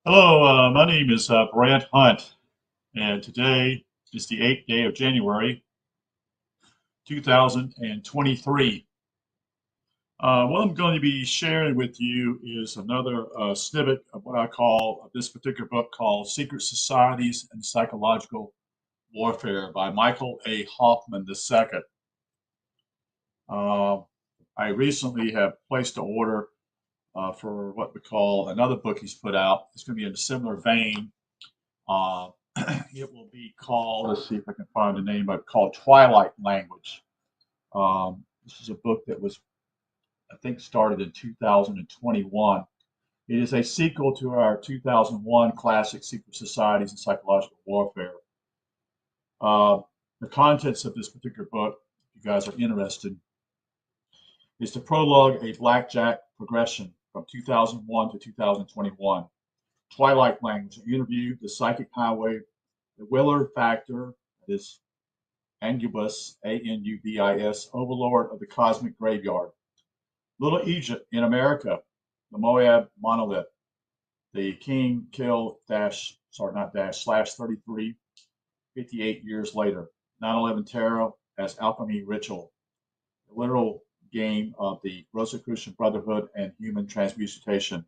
Hello, my name is Brant Hunt, and today is the 8th day of January, 2023. What I'm going to be sharing with you is another snippet of what I call this particular book called Secret Societies and Psychological Warfare by Michael A. Hoffman II. Uh, I recently have placed an order for what we call another book he's put out. It's going to be in a similar vein. Uh, it will be called, let's see if I can find the name of it, called Twilight Language. This is a book that was, I think, started in 2021. It is a sequel to our 2001 classic Secret Societies and Psychological Warfare. Uh, the contents of this particular book, if you guys are interested, is the prologue, a blackjack progression from 2001 to 2021. Twilight Language, an interview, the psychic highway, the Willard Factor, that is Anubis, Anubis, overlord of the cosmic graveyard. Little Egypt in America, the Moab monolith, the King Kill dash, sorry, not dash, slash 33, 58 years later. 9/11 terror as alchemy ritual. The literal game of the Rosicrucian Brotherhood and human transmutation.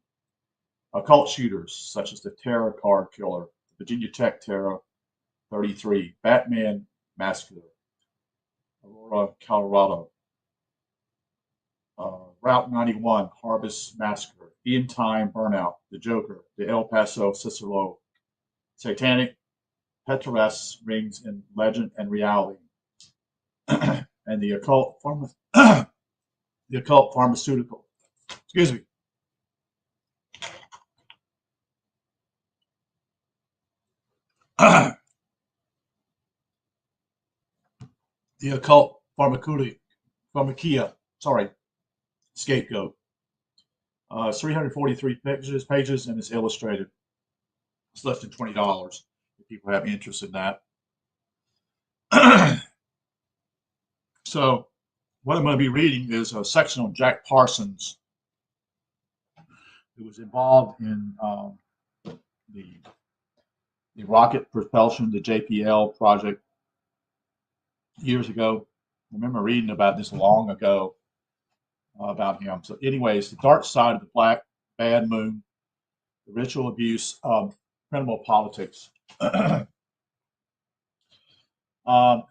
Occult shooters, such as the Terror Card Killer, the Virginia Tech Terror 33, Batman Massacre, Aurora, Colorado, Route 91, Harvest Massacre, End Time Burnout, The Joker, the El Paso Cicero, Satanic Petrus Rings in Legend and Reality, and the occult, the occult pharmaceutical. Excuse me. The occult pharmacia, sorry, scapegoat. 343 pages, and it's illustrated. It's less than $20 if people have interest in that. So, what I'm going to be reading is a section on Jack Parsons, who was involved in the rocket propulsion, the JPL project years ago. I remember reading about this long ago about him. So, anyways, the dark side of the black bad moon, the ritual abuse of criminal politics.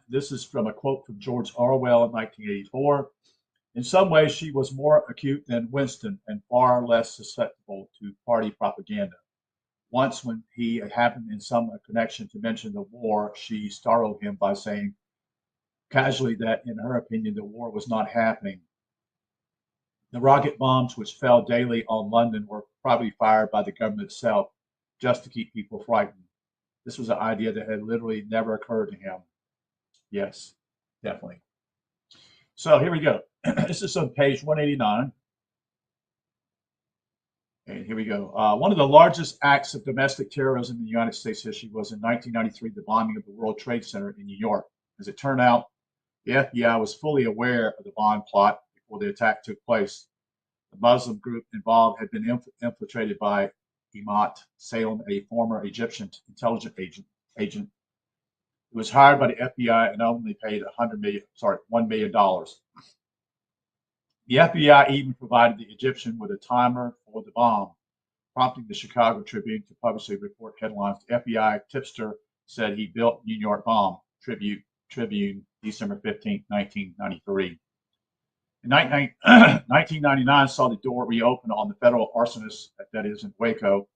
This is from a quote from George Orwell in 1984. In some ways, she was more acute than Winston and far less susceptible to party propaganda. Once, when he happened in some connection to mention the war, she startled him by saying casually that, in her opinion, the war was not happening. The rocket bombs which fell daily on London were probably fired by the government itself just to keep people frightened. This was an idea that had literally never occurred to him. Yes, definitely. So here we go. This is on page 189. And here we go. One of the largest acts of domestic terrorism in the United States history was in 1993, the bombing of the World Trade Center in New York. As it turned out, the FBI was fully aware of the bomb plot before the attack took place. The Muslim group involved had been infiltrated by Imad Salem, a former Egyptian intelligence agent who was hired by the FBI and only paid $1 million. The FBI even provided the Egyptian with a timer for the bomb, prompting the Chicago Tribune to publish a report headlines. The FBI tipster said he built New York bomb. Tribune, December 15, 1993. In 1999 saw the door reopen on the federal arsonist, that is in Waco,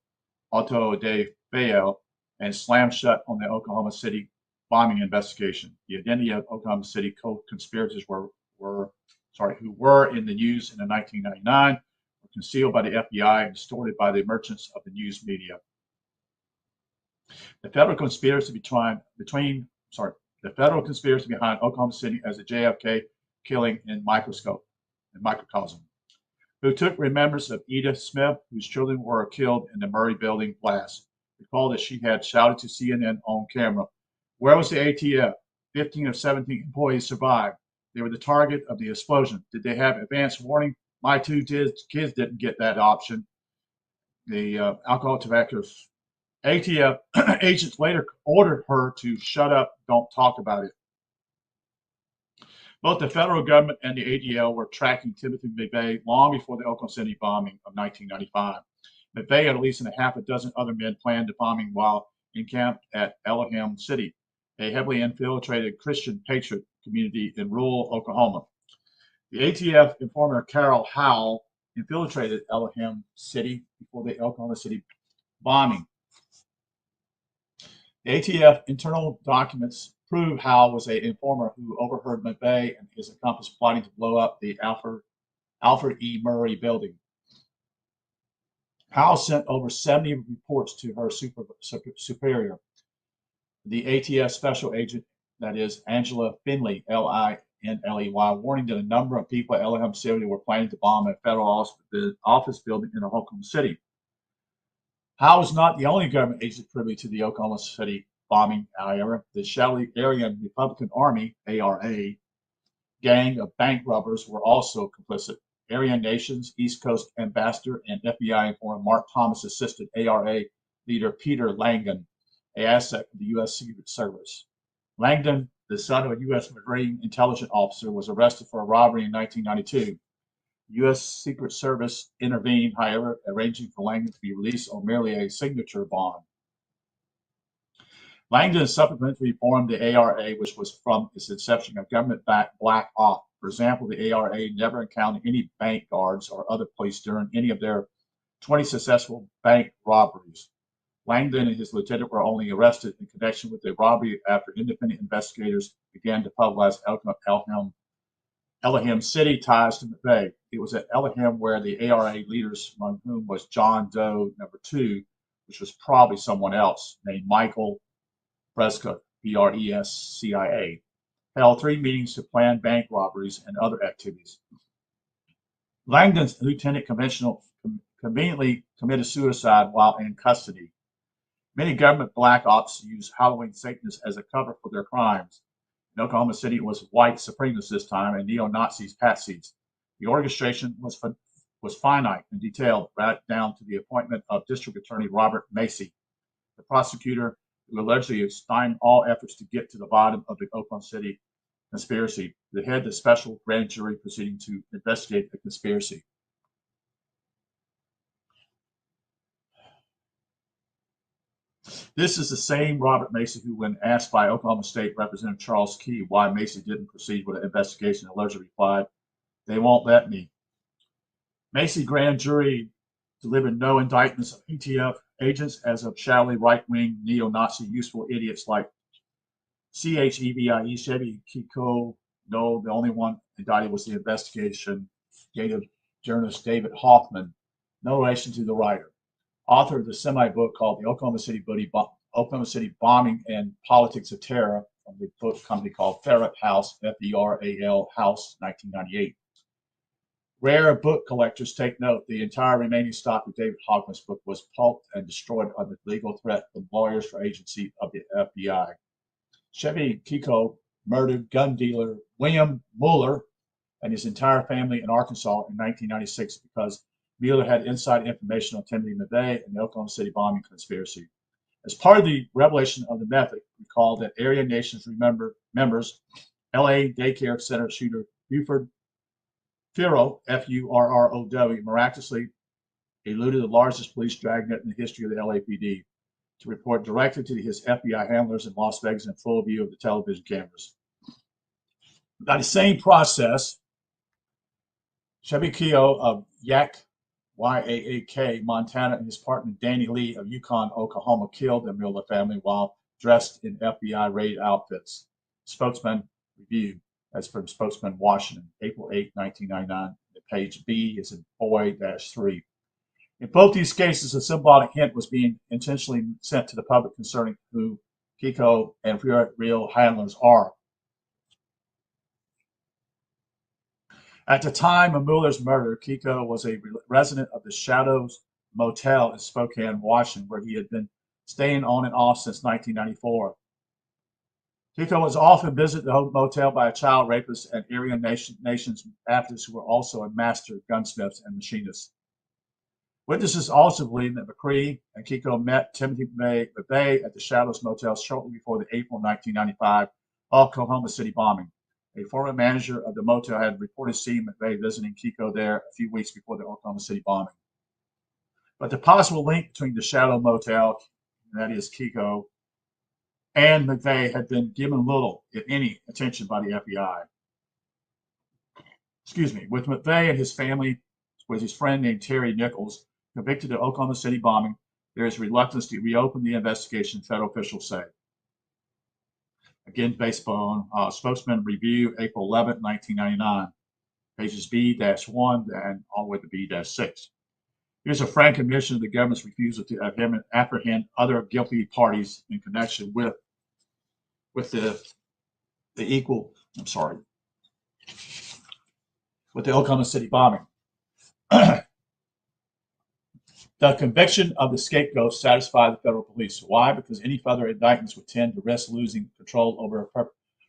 Otto de Feo, and slammed shut on the Oklahoma City bombing investigation. The identity of Oklahoma City co-conspirators who were in the news in the 1999 were concealed by the FBI and distorted by the merchants of the news media. The federal conspiracy behind Oklahoma City as a JFK killing in microcosm. Who took remembrance of Edith Smith, whose children were killed in the Murray Building blast. Recall that she had shouted to CNN on camera, "Where was the ATF? 15 of 17 employees survived. They were the target of the explosion. Did they have advance warning? My two kids didn't get that option." The alcohol tobacco ATF agents later ordered her to shut up, don't talk about it. Both the federal government and the ADL were tracking Timothy McVeigh long before the Oklahoma City bombing of 1995. McVeigh and at least a half a dozen other men planned the bombing while encamped at Elohim City, a heavily infiltrated Christian patriot community in rural Oklahoma. The ATF informer Carol Howell infiltrated Elohim City before the Oklahoma City bombing. The ATF internal documents prove Howell was an informer who overheard McVeigh and his accomplice plotting to blow up the Alfred E. Murray building. Howell sent over 70 reports to her superior, the ATF special agent, that is Angela Finley, L-I-N-L-E-Y, warning that a number of people at Elohim City were planning to bomb a federal office building in Oklahoma City. Howell was not the only government agent privy to the Oklahoma City bombing, however. The Shawnee Aryan Republican Army, ARA, gang of bank robbers were also complicit. Aryan Nations East Coast Ambassador and FBI informant Mark Thomas assisted ARA leader Peter Langdon, an asset of the U.S. Secret Service. Langdon, the son of a U.S. Marine intelligence officer, was arrested for a robbery in 1992. U.S. Secret Service intervened, however, arranging for Langdon to be released on merely a signature bond. Langdon subsequently formed the ARA, which was from its inception a government-backed black op. For example, the ARA never encountered any bank guards or other police during any of their 20 successful bank robberies. Langdon and his lieutenant were only arrested in connection with the robbery after independent investigators began to publicize Elohim City ties to McVeigh. It was at Elohim where the ARA leaders, among whom was John Doe number 2, which was probably someone else, named Michael Brescia, B-R-E-S-C-I-A, held 3 meetings to plan bank robberies and other activities. Langdon's lieutenant conveniently committed suicide while in custody. Many government black ops use Halloween Satanists as a cover for their crimes. In Oklahoma City, it was white supremacists this time and neo-Nazis patsies. The orchestration was finite and detailed, right down to the appointment of District Attorney Robert Macy, the prosecutor who allegedly stymied all efforts to get to the bottom of the Oklahoma City conspiracy, the head of the special grand jury proceeding to investigate the conspiracy. This is the same Robert Macy who, when asked by Oklahoma State Representative Charles Key why Macy didn't proceed with an investigation, allegedly replied, "They won't let me." Macy grand jury delivered no indictments of ATF agents as of shallowly right-wing neo-Nazi useful idiots like CHEVIE, Chevy Kiko. No, the only one indicted was the investigative journalist David Hoffman, no relation to the writer, author of the semi-book called The Oklahoma City Bombing and Politics of Terror, from the book company called Ferret House, F-E-R-A-L House, 1998. Rare book collectors take note, the entire remaining stock of David Hoffman's book was pulped and destroyed under legal threat from lawyers for agency of the FBI. Chevy Kiko murdered gun dealer William Mueller and his entire family in Arkansas in 1996 because Mueller had inside information on Timothy McVeigh and the Oklahoma City bombing conspiracy. As part of the revelation of the method, recall that Aryan Nations members, LA daycare center shooter Buford Furrow, F-U-R-R-O-W, miraculously eluded the largest police dragnet in the history of the LAPD to report directly to his FBI handlers in Las Vegas in full view of the television cameras. By the same process, Chevy Keogh of Yak, Y-A-A-K, Montana, and his partner Danny Lee of Yukon, Oklahoma, killed the Mueller family while dressed in FBI raid outfits. Spokesman review. That's from Spokesman Washington, April 8, 1999. The page B is in boy-3. In both these cases, a symbolic hint was being intentionally sent to the public concerning who Kiko and real handlers are. At the time of Mueller's murder, Kiko was a resident of the Shadows Motel in Spokane, Washington, where he had been staying on and off since 1994. Kiko was often visited the motel by a child rapist and Aryan Nations activists who were also a master gunsmiths and machinists. Witnesses also believe that McCree and Kiko met Timothy McVeigh at the Shadows Motel shortly before the April 1995 Oklahoma City bombing. A former manager of the motel had reported seeing McVeigh visiting Kiko there a few weeks before the Oklahoma City bombing. But the possible link between the Shadow Motel, that is Kiko, and McVeigh had been given little, if any, attention by the FBI. Excuse me. With McVeigh and his family, with his friend named Terry Nichols, convicted of Oklahoma City bombing, there is reluctance to reopen the investigation, federal officials say. Again, based on Spokesman Review, April 11, 1999, pages B-1 and all the way to B-6. Here's a frank admission of the government's refusal to apprehend other guilty parties in connection with the Oklahoma City bombing. The conviction of the scapegoat satisfied the federal police. Why? Because any further indictments would tend to risk losing control over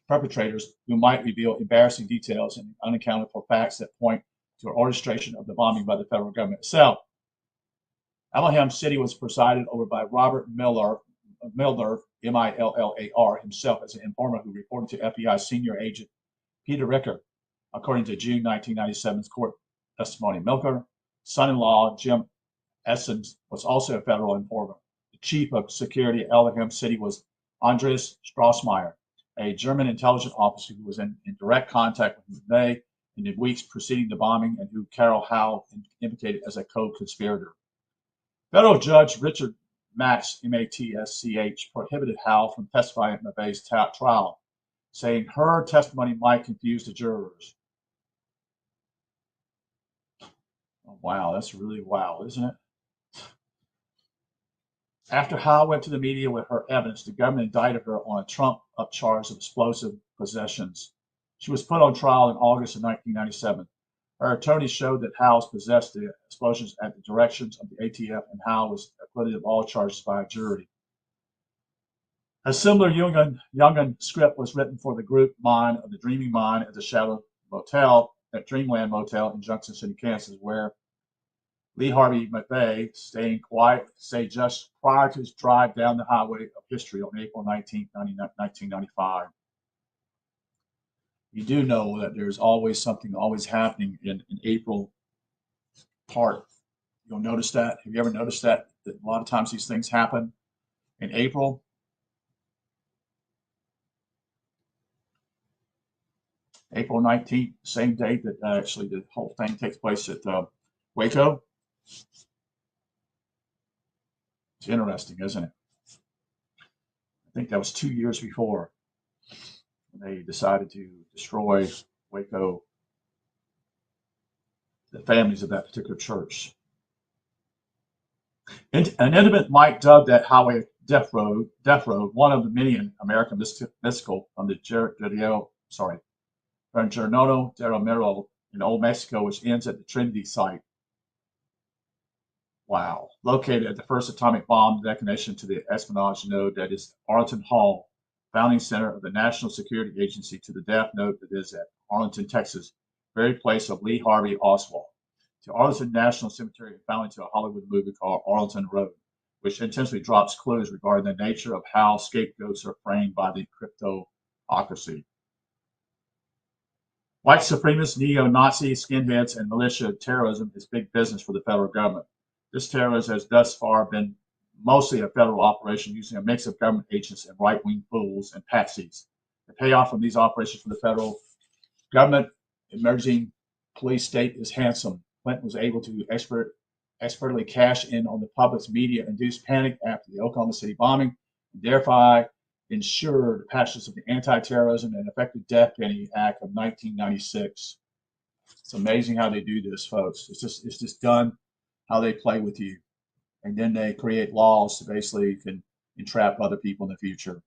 perpetrators who might reveal embarrassing details and unaccounted for facts that point to an orchestration of the bombing by the federal government itself. Allenham City was presided over by Robert Millar, Millar, himself as an informant who reported to FBI senior agent Peter Ricker, according to June 1997's court testimony. Milker, son-in-law Jim Essens, was also a federal informant. The chief of security at Allenham City was Andreas Strassmeyer, a German intelligence officer who was in direct contact with McVeigh in the weeks preceding the bombing and who Carol Howe implicated as a co-conspirator. Federal Judge Richard Matsch, M-A-T-S-C-H, prohibited Howe from testifying at McVeigh's trial, saying her testimony might confuse the jurors. Oh, wow, that's really wow, isn't it? After Howe went to the media with her evidence, the government indicted her on a trumped-up charge of explosive possessions. She was put on trial in August of 1997. Her attorney showed that Howe possessed the explosions at the directions of the ATF, and Howe was acquitted of all charges by a jury. A similar Jungian script was written for the group Mine of the Dreaming Mine at the Shadow Motel at Dreamland Motel in Junction City, Kansas, where Lee Harvey McVeigh, staying quiet, say just prior to his drive down the highway of history on April 19, 1995. You do know that there's always something always happening in April part. You'll notice that. Have you ever noticed that a lot of times these things happen in April? April 19th, same date that actually the whole thing takes place at Waco. It's interesting, isn't it? I think that was 2 years before they decided to destroy Waco, the families of that particular church. An intimate Mike dubbed that highway Death Road, one of the many in American mystical from the Gernano del Miro in Old Mexico, which ends at the Trinity site. Wow. Located at the first atomic bomb detonation to the espionage node that is Arlington Hall, founding center of the National Security Agency, to the death node that is at Arlington, Texas, very place of Lee Harvey Oswald, to Arlington National Cemetery, and finally to a Hollywood movie called Arlington Road, which intentionally drops clues regarding the nature of how scapegoats are framed by the cryptocracy. White supremacists, neo-Nazi, skinheads, and militia terrorism is big business for the federal government. This terrorism has thus far been mostly a federal operation using a mix of government agents and right-wing fools and patsies. The payoff from these operations for the federal government emerging police state is handsome. Clinton was able to expertly cash in on the public's media-induced panic after the Oklahoma City bombing, and thereby ensure the passage of the Anti-Terrorism and Effective Death Penalty Act of 1996. It's amazing how they do this, folks. It's just done how they play with you, and then they create laws to basically can entrap other people in the future.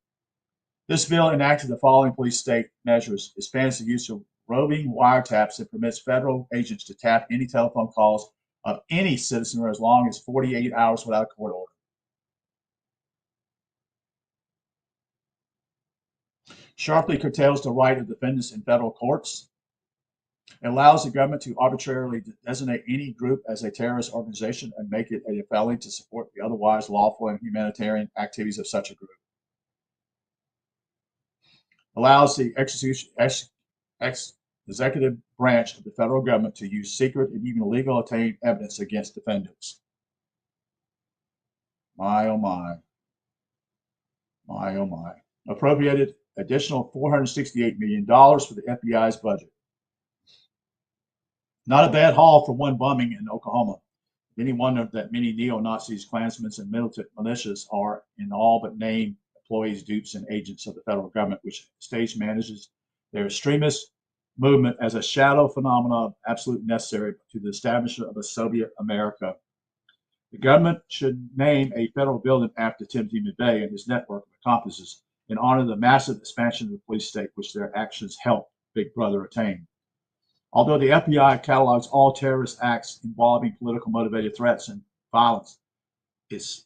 This bill enacted the following police state measures: expands the use of roving wiretaps that permits federal agents to tap any telephone calls of any citizen for as long as 48 hours without a court order. Sharply curtails the right of defendants in federal courts. It allows the government to arbitrarily designate any group as a terrorist organization and make it a felony to support the otherwise lawful and humanitarian activities of such a group. Allows the executive branch of the federal government to use secret and even illegal obtained evidence against defendants. My, oh my. My, oh my. Appropriated additional $468 million for the FBI's budget. Not a bad haul for one bombing in Oklahoma. Any wonder that many neo-Nazis, Klansmen, and militant militias are in all but name employees, dupes, and agents of the federal government, which stage manages their extremist movement as a shadow phenomenon absolutely necessary to the establishment of a Soviet America. The government should name a federal building after Timothy McVeigh and his network of accomplices in honor of the massive expansion of the police state, which their actions helped Big Brother attain. Although the FBI catalogs all terrorist acts involving political motivated threats and violence, its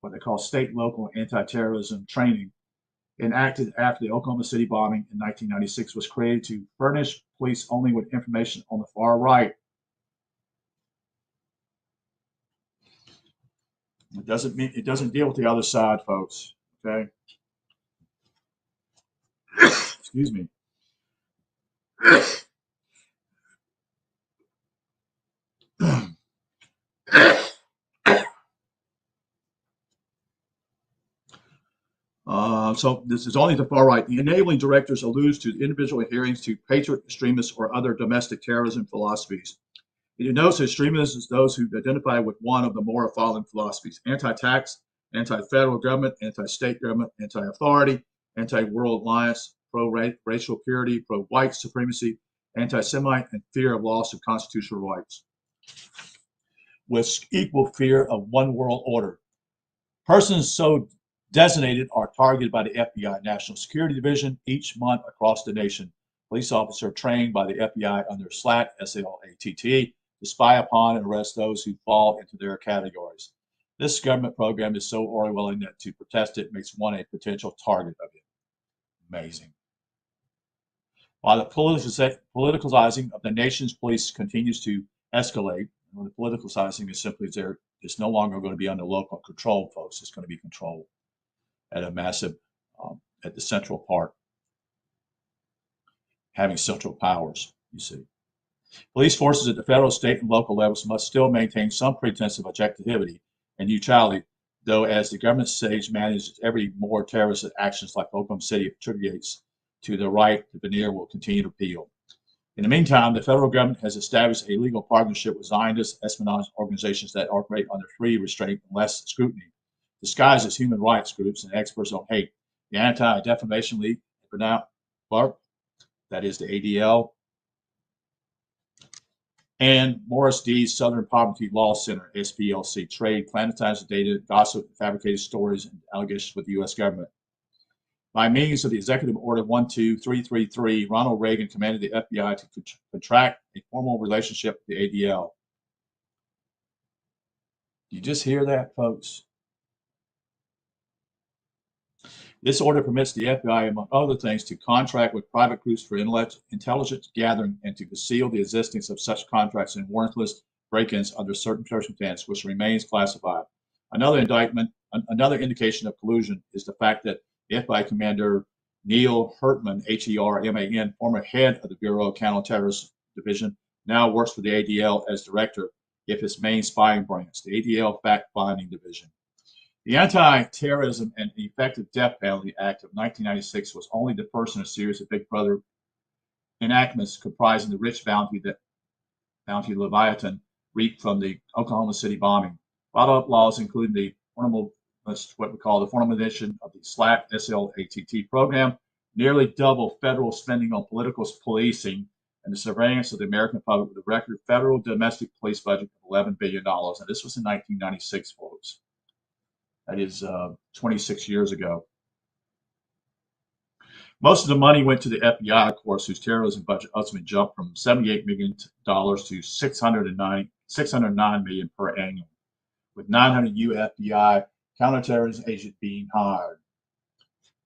what they call state, local, anti-terrorism training, enacted after the Oklahoma City bombing in 1996, was created to furnish police only with information on the far right. It doesn't deal with the other side, folks. Okay. Excuse me. So this is only the far right. The enabling directors alludes to individual adherence to patriot extremists or other domestic terrorism philosophies. It denotes extremists as those who identify with one of the more following philosophies: anti-tax, anti-federal government, anti-state government, anti-authority, anti-world alliance, pro-racial purity, pro-white supremacy, anti-Semite, and fear of loss of constitutional rights, with equal fear of one world order. Persons so designated are targeted by the FBI National Security Division each month across the nation. Police officers trained by the FBI under SLAT, S-L-A-T-T, to spy upon and arrest those who fall into their categories. This government program is so Orwellian that to protest it makes one a potential target of it. Amazing. While the politicalizing of the nation's police continues to escalate, the politicalizing is simply it's no longer going to be under local control, folks. It's going to be controlled at a massive, at the central part, having central powers, you see. Police forces at the federal, state, and local levels must still maintain some pretense of objectivity and neutrality, though as the government stage manages every more terrorist actions like Oklahoma City attributes to the right, the veneer will continue to peel. In the meantime, the federal government has established a legal partnership with Zionist espionage organizations that operate under free restraint and less scrutiny, disguised as human rights groups and experts on hate. The Anti-Defamation League, that is the ADL, and Morris D's Southern Poverty Law Center, SPLC, trade clandestine data, gossip, fabricated stories, and allegations with the U.S. government. By means of the Executive Order 12333, Ronald Reagan commanded the FBI to contract a formal relationship with the ADL. You just hear that, folks? This order permits the FBI, among other things, to contract with private groups for intelligence gathering and to conceal the existence of such contracts in warrantless break-ins under certain circumstances, which remains classified. Another indication of collusion is the fact that the FBI Commander Neil Herman, H-E-R-M-A-N, former head of the Bureau of Counterterrorism Division, now works for the ADL as director of its main spying branch, the ADL Fact-Finding Division. The Anti-Terrorism and Effective Death Penalty Act of 1996 was only the first in a series of Big Brother enactments comprising the rich bounty Leviathan reaped from the Oklahoma City bombing. Follow-up laws include the what we call the formalization of the SLAT, S-L-A-T-T program, nearly double federal spending on political policing and the surveillance of the American public with a record federal domestic police budget of $11 billion. And this was in 1996, folks. That is 26 years ago. Most of the money went to the FBI, of course, whose terrorism budget ultimately jumped from $78 million to $609 million per annum, with 900 new FBI counterterrorism agents being hired.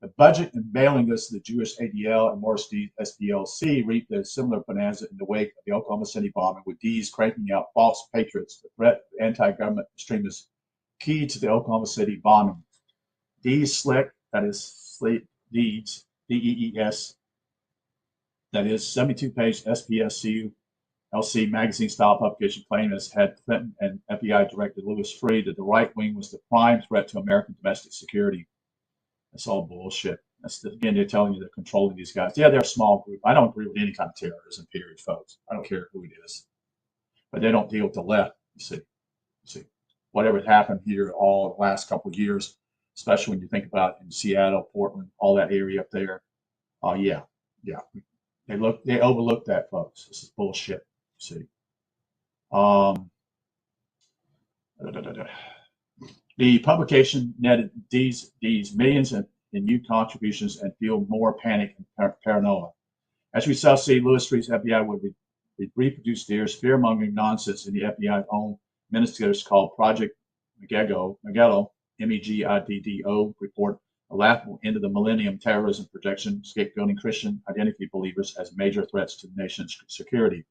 The budget and mailing list of the Jewish ADL and Morris Dees SPLC reaped a similar bonanza in the wake of the Oklahoma City bombing, with Dees cranking out false patriots, the threat of anti-government extremists key to the Oklahoma City bombing. Dees Slick, that is Sleep Deeds, DEES, that is 72-page SPSU LC magazine-style publication claimed, as had Clinton and FBI Director Louis Freeh, that the right wing was the prime threat to American domestic security. That's all bullshit. Again, they're telling you they're controlling these guys. Yeah, they're a small group. I don't agree with any kind of terrorism, period, folks. I don't care who it is. But they don't deal with the left, you see. Whatever happened here all the last couple of years, especially when you think about in Seattle, Portland, all that area up there. Yeah. They overlooked that, folks. This is bullshit. See. The publication netted these millions in new contributions and fueled more panic and paranoia. As we shall see, Louis Freeh's FBI would reproduce Deer's fear-mongering nonsense in the FBI's own ministers called Project Megiddo, MEGIDDO report, a laughable end of the millennium terrorism projection, scapegoating Christian identity believers as major threats to the nation's security.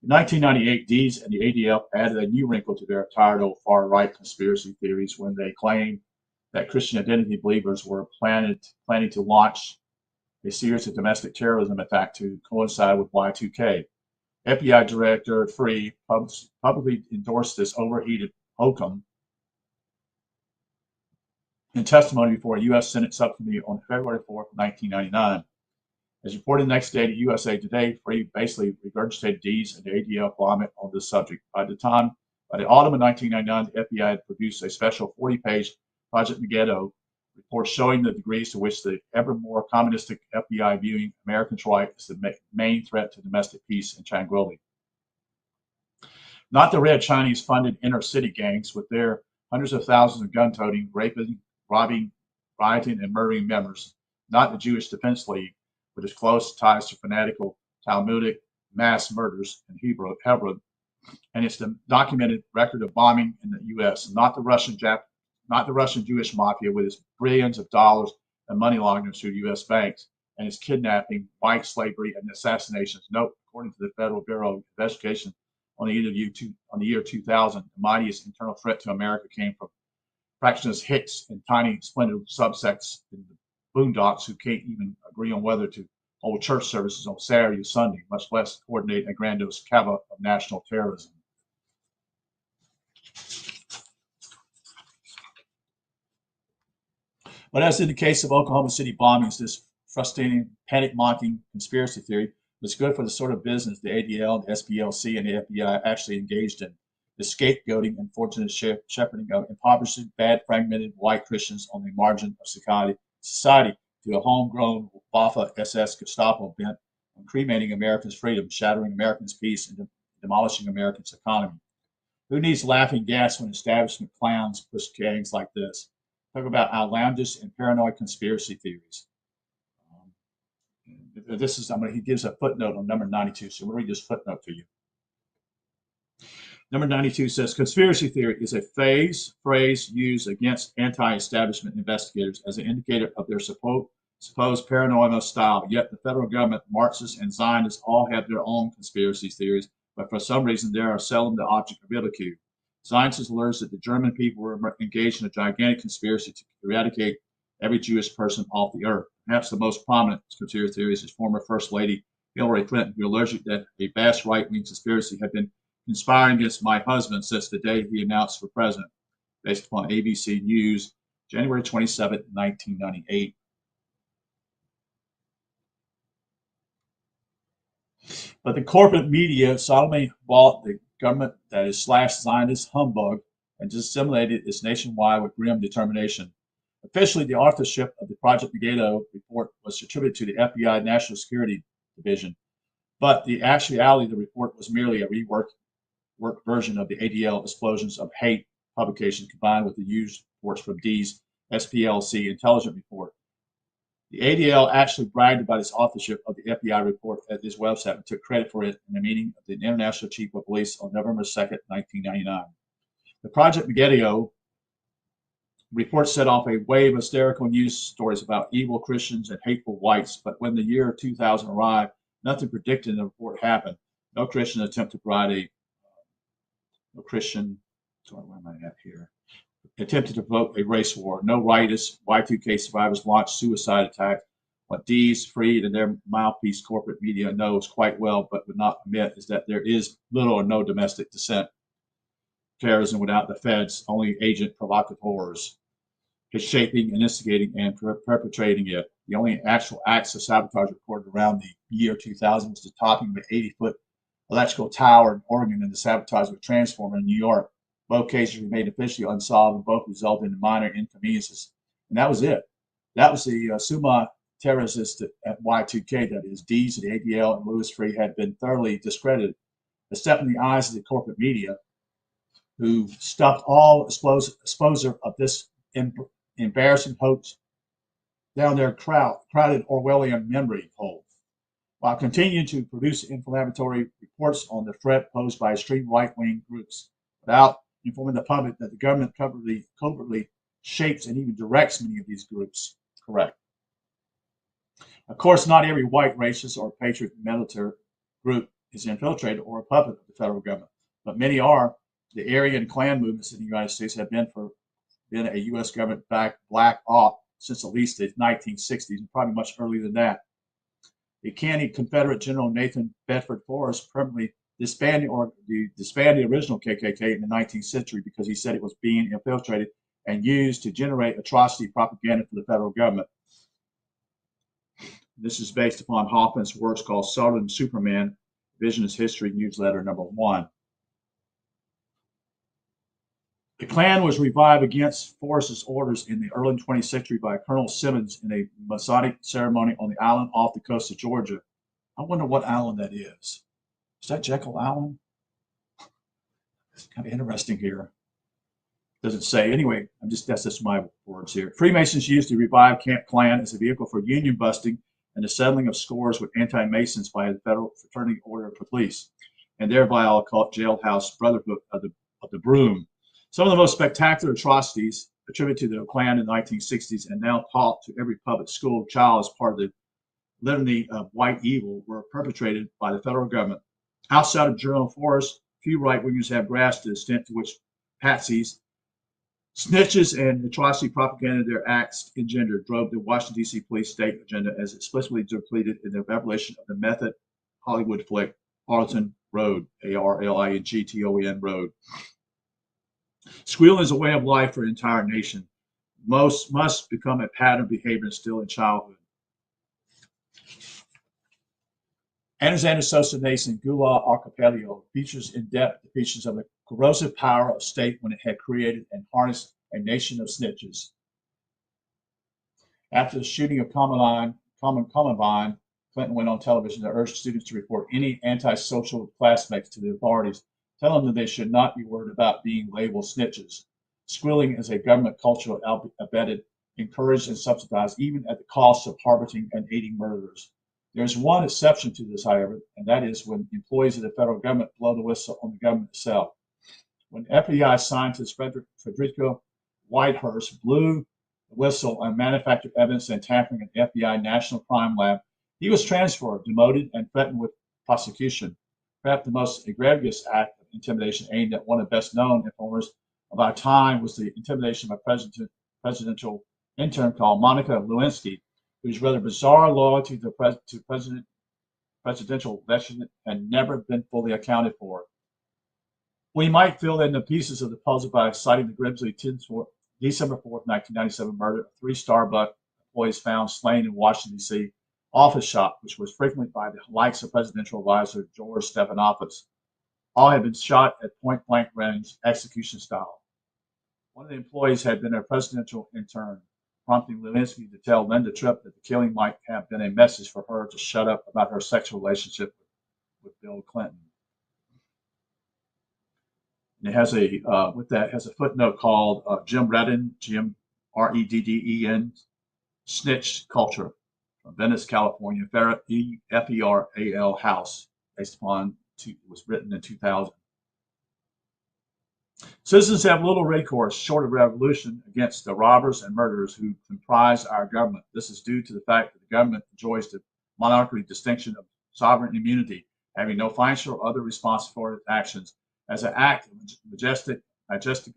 In 1998, Dees and the ADL added a new wrinkle to their tired old far-right conspiracy theories when they claimed that Christian identity believers were planning to launch a series of domestic terrorism attacks to coincide with Y2K. FBI Director Freeh publicly endorsed this overheated hokum in testimony before a U.S. Senate subcommittee on February 4, 1999. As reported the next day to USA Today, Freeh basically regurgitated Dees and the ADL vomit on this subject. By the autumn of 1999, the FBI had produced a special 40-page Project Megiddo report showing the degrees to which the ever more communistic FBI viewing Americans' right as the main threat to domestic peace and tranquility. Not the red Chinese-funded inner-city gangs with their hundreds of thousands of gun-toting, raping, robbing, rioting, and murdering members. Not the Jewish Defense League, with its close ties to fanatical Talmudic mass murders in Hebron, and its documented record of bombing in the U.S. Not the Russian Jewish mafia with its billions of dollars and money laundering through U.S. banks, and its kidnapping, white slavery, and assassinations. Note, according to the Federal Bureau of Investigation, on the year 2000, the mightiest internal threat to America came from fractionists Hicks and tiny splintered subsects in the boondocks who can't even agree on whether to hold church services on Saturday or Sunday, much less coordinate a grandiose cava of national terrorism. But as in the case of Oklahoma City bombings, this frustrating, panic-mongering conspiracy theory was good for the sort of business the ADL, the SPLC, and the FBI actually engaged in: the scapegoating and fortunate shepherding of impoverished, bad, fragmented white Christians on the margin of society to a homegrown Waffen SS Gestapo bent on cremating Americans' freedom, shattering Americans' peace, and demolishing Americans' economy. Who needs laughing gas when establishment clowns push gangs like this? Talk about outlandish and paranoid conspiracy theories. He gives a footnote on number 92, so I'm going to read this footnote to you. Number 92 says, conspiracy theory is a phrase used against anti-establishment investigators as an indicator of their supposed paranoia style. Yet the federal government, Marxists, and Zionists all have their own conspiracy theories, but for some reason they are seldom the object of ridicule. Zionists allege that the German people were engaged in a gigantic conspiracy to eradicate every Jewish person off the earth. Perhaps the most prominent conspiracy theorist is former First Lady Hillary Clinton, who alleged that a vast right-wing conspiracy had been conspiring against my husband since the day he announced for president, based upon ABC News, January 27, 1998. But the corporate media solemnly bought the government that is /Zionist humbug and disseminated its nationwide with grim determination. Officially, the authorship of the Project Megiddo report was attributed to the FBI National Security Division, but the actuality of the report was merely a reworked version of the ADL Explosions of Hate publication combined with the used reports from Dees SPLC Intelligence Report. The ADL actually bragged about its authorship of the FBI report at his website and took credit for it in a meeting of the International Chief of Police on November 2, 1999. The Project Megiddo Reports set off a wave of hysterical news stories about evil Christians and hateful whites, but when the year 2000 arrived, nothing predicted in the report happened. No Christian attempt to provide no Christian, sorry, where am I at here? Attempted to provoke a race war. No rightist Y2K survivors launched suicide attacks. What Dees, Freed, and their mouthpiece corporate media knows quite well but would not admit is that there is little or no domestic dissent. Terrorism without the feds, only agent provocateurs is shaping and instigating and perpetrating it. The only actual acts of sabotage recorded around the year 2000 was the topping of an 80-foot electrical tower in Oregon and the sabotage of a transformer in New York. Both cases remained officially unsolved and both resulted in minor inconveniences. And that was it. That was the Summa terrorists at Y2K, that is, Dees, the ADL, and Louis Freeh had been thoroughly discredited, except in the eyes of the corporate media, who stuffed all exposure of this embarrassing hoax down their crowded Orwellian memory hole, while continuing to produce inflammatory reports on the threat posed by extreme right-wing groups, without informing the public that the government covertly shapes and even directs many of these groups. Correct. Of course, not every white racist or patriot military group is infiltrated or a puppet of the federal government, but many are. The Aryan Klan movements in the United States have been a U.S. government-backed black op since at least the 1960s, and probably much earlier than that. The canny Confederate General Nathan Bedford Forrest permanently disbanded the original KKK in the 19th century because he said it was being infiltrated and used to generate atrocity propaganda for the federal government. This is based upon Hoffman's works called Southern Superman, Visionist History Newsletter #1. The Klan was revived against Forrest's orders in the early 20th century by Colonel Simmons in a Masonic ceremony on the island off the coast of Georgia. I wonder what island that is. Is that Jekyll Island? It's kind of interesting here. Doesn't say. Anyway, that's just my words here. Freemasons used the revived Camp Klan as a vehicle for union busting and the settling of scores with anti-Masons by the Federal Fraternity Order of Police, and thereby I'll call it Jailhouse Brotherhood of the Broom. Some of the most spectacular atrocities attributed to the Klan in the 1960s and now taught to every public school child as part of the litany of white evil were perpetrated by the federal government. Outside of General Forrest, few right-wingers have grasped the extent to which patsies, snitches, and atrocity propaganda their acts engendered drove the Washington, D.C. police state agenda as explicitly depleted in the revelation of the method Hollywood flick Arlington Road, Arlington Road. Squealing is a way of life for an entire nation. Most must become a pattern of behavior instilled in childhood. Alexander Sosa Nason, Gulag Archipelago, features in-depth depictions of the corrosive power of state when it had created and harnessed a nation of snitches. After the shooting of Columbine, Clinton went on television to urge students to report any antisocial classmates to the authorities, telling them they should not be worried about being labeled snitches. Squealing is a government culture abetted, encouraged, and subsidized, even at the cost of harboring and aiding murderers. There is one exception to this, however, and that is when employees of the federal government blow the whistle on the government itself. When FBI scientist Frederico Whitehurst blew the whistle on manufactured evidence and tampering at the FBI National Crime Lab, he was transferred, demoted, and threatened with prosecution. Perhaps the most egregious act of intimidation aimed at one of the best-known informers of our time was the intimidation of a presidential intern called Monica Lewinsky, whose rather bizarre loyalty to presidential election had never been fully accounted for. We might fill in the pieces of the puzzle by citing the grisly December 4th, 1997 murder of 3 Starbucks employees found slain in Washington, D.C. office shop, which was frequented by the likes of presidential advisor George Stephanopoulos. All had been shot at point-blank range, execution style. One of the employees had been a presidential intern, prompting Lewinsky to tell Linda Tripp that the killing might have been a message for her to shut up about her sexual relationship with Bill Clinton. And it has a footnote called Jim Redden, Redden, Snitch Culture, from Venice, California, FERAL House, based upon, it was written in 2000. Citizens have little recourse short of revolution against the robbers and murderers who comprise our government. This is due to the fact that the government enjoys the monarchical distinction of sovereign immunity, having no financial or other responsibility for its actions. As an act of majestic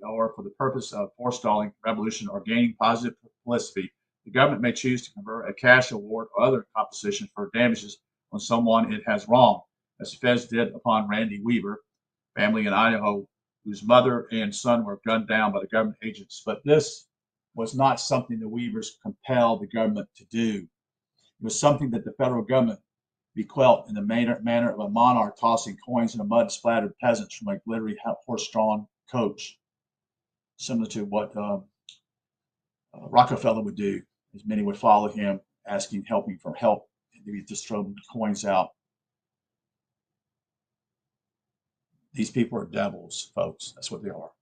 or for the purpose of forestalling revolution or gaining positive publicity, the government may choose to confer a cash award or other compensation for damages on someone it has wronged, as the feds did upon Randy Weaver, family in Idaho, whose mother and son were gunned down by the government agents. But this was not something the Weavers compelled the government to do. It was something that the federal government bequeathed in the manner of a monarch tossing coins in a mud-splattered peasants from a glittery horse-drawn coach, similar to what Rockefeller would do, as many would follow him, helping for help, and he would just throw coins out. These people are devils, folks. That's what they are.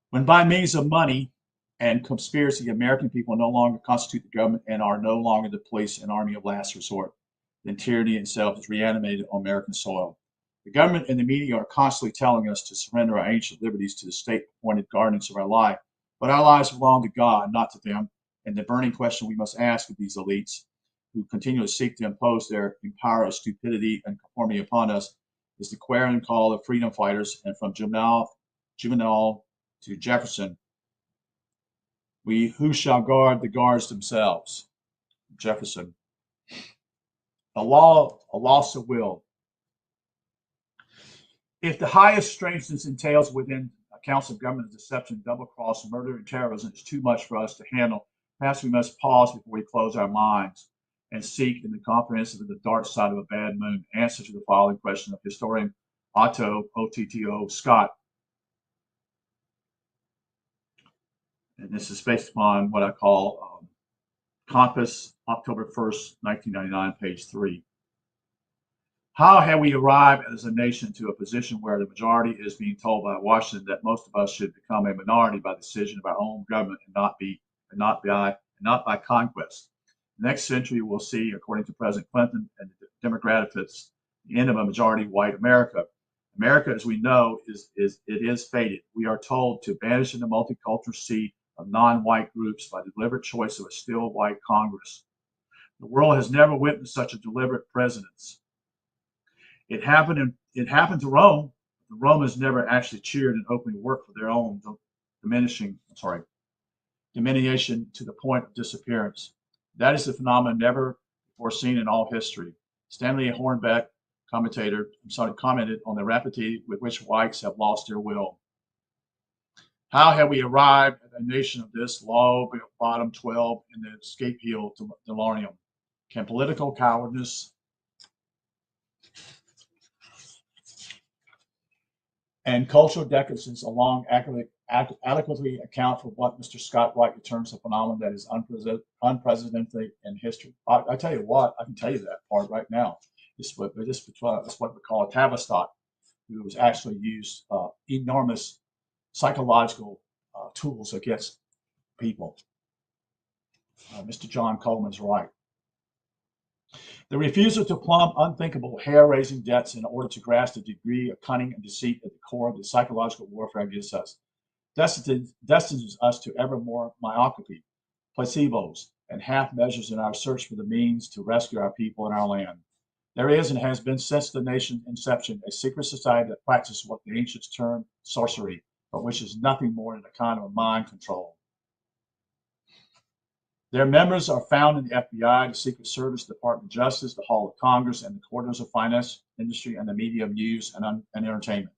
When by means of money and conspiracy, American people no longer constitute the government and are no longer the police and army of last resort, then tyranny itself is reanimated on American soil. The government and the media are constantly telling us to surrender our ancient liberties to the state-appointed guardians of our life, but our lives belong to God, not to them. And the burning question we must ask of these elites who continually seek to impose their power of stupidity and conformity upon us is the clarion call of freedom fighters, and from Juvenal to Jefferson, who shall guard the guards themselves? Jefferson. A loss of will. If the highest strangeness entails within accounts of government deception, double cross, murder, and terrorism is too much for us to handle, perhaps we must pause before we close our minds and seek in the comprehensive of the dark side of a bad moon answer to the following question of historian Otto Scott. And this is based upon what I call Compass, October 1st, 1999, page 3. How have we arrived as a nation to a position where the majority is being told by Washington that most of us should become a minority by decision of our own government and not by conquest? Next century will see, according to President Clinton and the Democrats, the end of a majority white America. America, as we know, is fated. We are told to banish in the multicultural sea of non-white groups by deliberate choice of a still white Congress. The world has never witnessed such a deliberate presidents. It happened to Rome. The Romans never actually cheered and openly worked for their own diminution to the point of disappearance. That is the phenomenon never before seen in all history. Stanley Hornbeck, commented on the rapidity with which whites have lost their will. How have we arrived at a nation of this low bottom 12 in the escape heel to delirium? Can political cowardice and cultural decadence along adequately account for what Mr. Scott rightly terms a phenomenon that is unprecedented in history? I tell you what, I can tell you that part right now. It's what we call a Tavistock, who was actually used enormous psychological tools against people. Mr. John Coleman's right. The refusal to plumb unthinkable, hair-raising debts in order to grasp the degree of cunning and deceit at the core of the psychological warfare against us destines us to ever more myopathy, placebos, and half measures in our search for the means to rescue our people and our land. There is and has been since the nation's inception a secret society that practices what the ancients termed sorcery, but which is nothing more than a kind of mind control. Their members are found in the FBI, the Secret Service, the Department of Justice, the Hall of Congress, and the quarters of finance, industry, and the media of news and entertainment.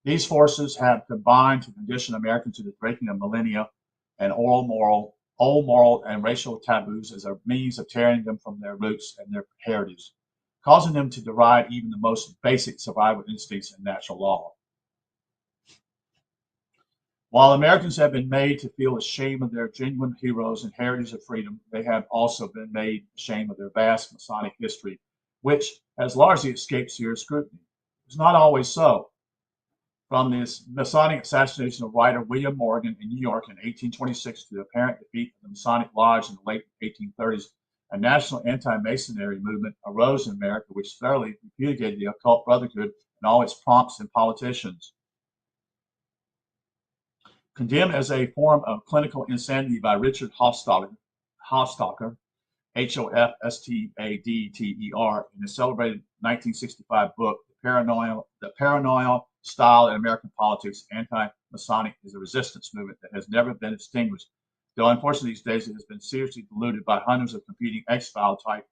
These forces have combined to condition Americans to the breaking of millennia and old moral and racial taboos as a means of tearing them from their roots and their heritage, causing them to deride even the most basic survival instincts and natural law. While Americans have been made to feel ashamed of their genuine heroes and heritage of freedom, they have also been made ashamed of their vast Masonic history, which has largely escaped serious scrutiny. It's not always so. From this Masonic assassination of writer William Morgan in New York in 1826 to the apparent defeat of the Masonic Lodge in the late 1830s, a national anti-Masonry movement arose in America which thoroughly repudiated the occult brotherhood and all its pomps and politicians. Condemned as a form of clinical insanity by Richard Hofstadter, Hofstadter, in his celebrated 1965 book, The Paranoia Style in American Politics, Anti-Masonic is a resistance movement that has never been extinguished, though unfortunately these days it has been seriously diluted by hundreds of competing X-File type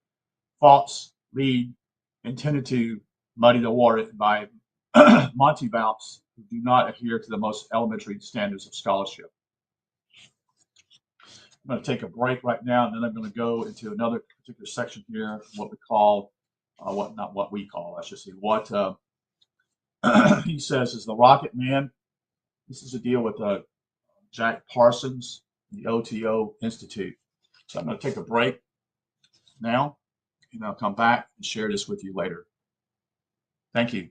false lead intended to muddy the water by Montevalps who do not adhere to the most elementary standards of scholarship. I'm going to take a break right now, and then I'm going to go into another particular section here, what we call, I should say, what he says is the Rocket Man. This is a deal with Jack Parsons, the OTO Institute. So I'm going to take a break now, and I'll come back and share this with you later. Thank you.